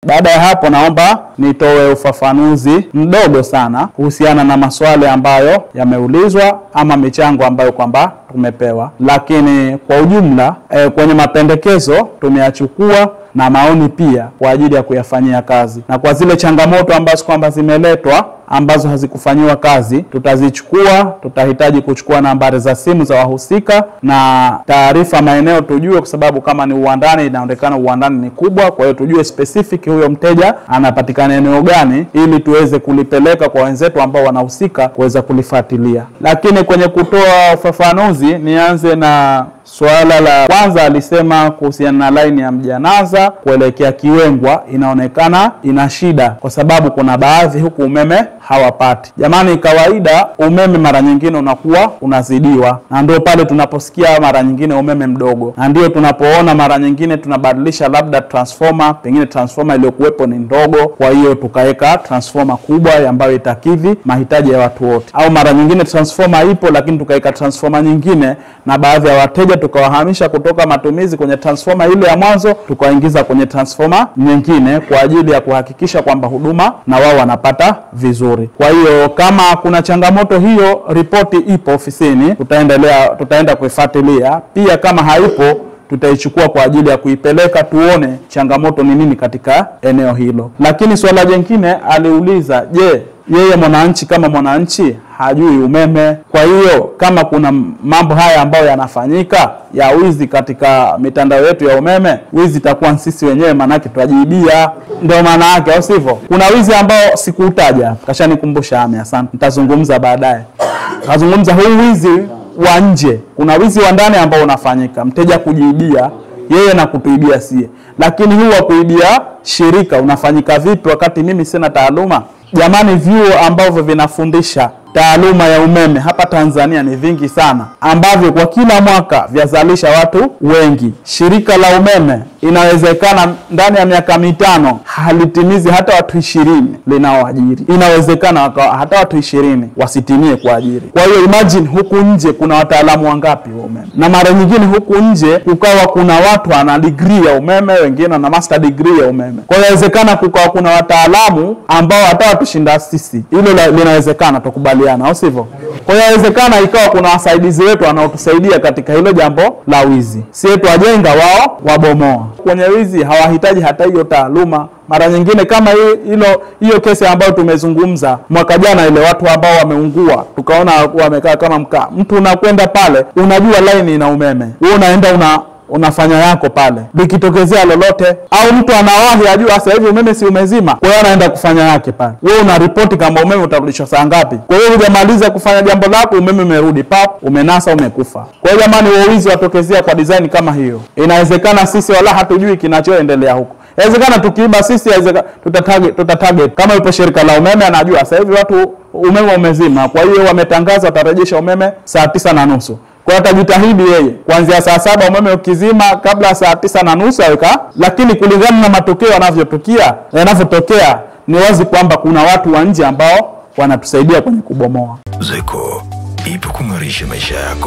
Baada ya hapo naomba nitoe ufafanuzi mdogo sana kuhusiana na maswali ambayo yameulizwa ama michango ambayo kwamba tumepewa. Lakini kwa ujumla kwenye mapendekezo tumeyachukua na maoni pia kwa ajili ya kuyafanyia kazi. Na kwa zile changamoto ambazo kwamba zimeletwa ambazo hazikufanyiwa kazi, tutazichukua, tutahitaji kuchukua nambari za simu za wahusika na taarifa maeneo tujue, kwa sababu kama ni uwandani inaonekana uwandani ni kubwa, kwa hiyo tujue specific huyo mteja anapatikana eneo gani ili tuweze kulipeleka kwa wenzetu ambao wanahusika kuweza kulifuatilia. Lakini kwenye kutoa ufafanuzi nianze na swala la kwanza. Alisema kuhusiana na line ya Mjanaza kuelekea Kiwengwa inaonekana ina shida kwa sababu kuna baadhi huku umeme hawapati. Jamani, kawaida umeme mara nyingine unakuwa unazidiwa, na ndio pale tunaposikia mara nyingine umeme mdogo, na ndio tunapoona mara nyingine tunabadilisha labda transformer, pengine transformer iliyokuwepo ni ndogo, kwa hiyo tukaweka transformer kubwa ambayo itakidhi mahitaji ya watu wote. Au mara nyingine transformer ipo lakini tukaweka transformer nyingine na baadhi ya wateja tukawahamisha kutoka matumizi kwenye transformer ile ya mwanzo tukaingiza kwenye transformer nyingine kwa ajili ya kuhakikisha kwamba huduma na wao wanapata vizuri. Kwa hiyo kama kuna changamoto hiyo, ripoti ipo ofisini, tutaenda kuifuatilia. Pia kama haipo tutaichukua kwa ajili ya kuipeleka tuone changamoto ni nini katika eneo hilo. Lakini swala jingine aliuliza, je, yeye mwananchi kama mwananchi hajui umeme? Kwa hiyo kama kuna mambo haya ambayo yanafanyika ya wizi katika mitandao yetu ya umeme, wizi itakuwa sisi wenyewe, manake tutajibia, ndio maana yake, au sivyo? Kuna wizi ambao sikuutaja, kashanikumbusha ame, asante, nitazungumza baadaye. Nazungumza huu wizi wa nje. Kuna wizi wa ndani ambao unafanyika, mteja kujibia yeye na kutuibia sie. Lakini huu wa kuibia shirika unafanyika vipi wakati mimi sina taaluma? Jamani, vyuo ambavyo vinafundisha taaluma ya umeme hapa Tanzania ni vingi sana, ambavyo kwa kila mwaka vyazalisha watu wengi. Shirika la umeme inawezekana ndani ya miaka 5 halitimizi hata watu 20 linaoajiri. Inawezekana hata watu 20 wasitimie kwa ajiri. Kwa hiyo imagine huku nje kuna wataalamu wangapi wa umeme, na mara nyingine huku nje kukawa kuna watu wana degree ya umeme, wengine na master degree ya umeme. Kwa hiyo inawezekana kukawa kuna wataalamu ambao hata watushinda sisi. Hilo linawezekana, tukubaliana, au sivyo? Kwa hiyo inawezekana ikawa kuna wasaidizi wetu wanaotusaidia katika hilo jambo la wizi. Si yetu wajenga, wao wabomoa. Kwenye wizi hawahitaji hata hiyo taaluma. Mara nyingine kama hiyo kesi ambayo tumezungumza mwaka jana, ile watu ambao wameungua tukaona wamekaa kama mkaa. Mtu unakwenda pale, unajua line ina umeme, wewe unaenda unafanya yako pale, likitokezea lolote au mtu anawahi ajua sasa hivi umeme si umezima, kwa hiyo anaenda kufanya yake pale, wewe unaripoti kama umeme utarudishwa saa ngapi. Kwa hiyo hujamaliza kufanya jambo lako, umeme umerudi pap, umenasa, umekufa. Kwa hiyo jamani, wizi watokezea kwa design kama hiyo. Inawezekana sisi wala hatujui kinachoendelea huko. Inawezekana tukiiba sisi, tutatarget. Kama yupo shirika la umeme anajua sasa hivi watu umeme umezima, kwa hiyo wametangaza watarejesha umeme saa 9:30. Kwa hiyo atajitahidi yeye kuanzia saa 7 umeme ukizima, kabla saa 9:30 aweka. Lakini kulingana na matokeo yanavyotokea ni wazi kwamba kuna watu wa nje ambao wanatusaidia kwenye kubomoa. ZECO ipo kung'arisha maisha yako.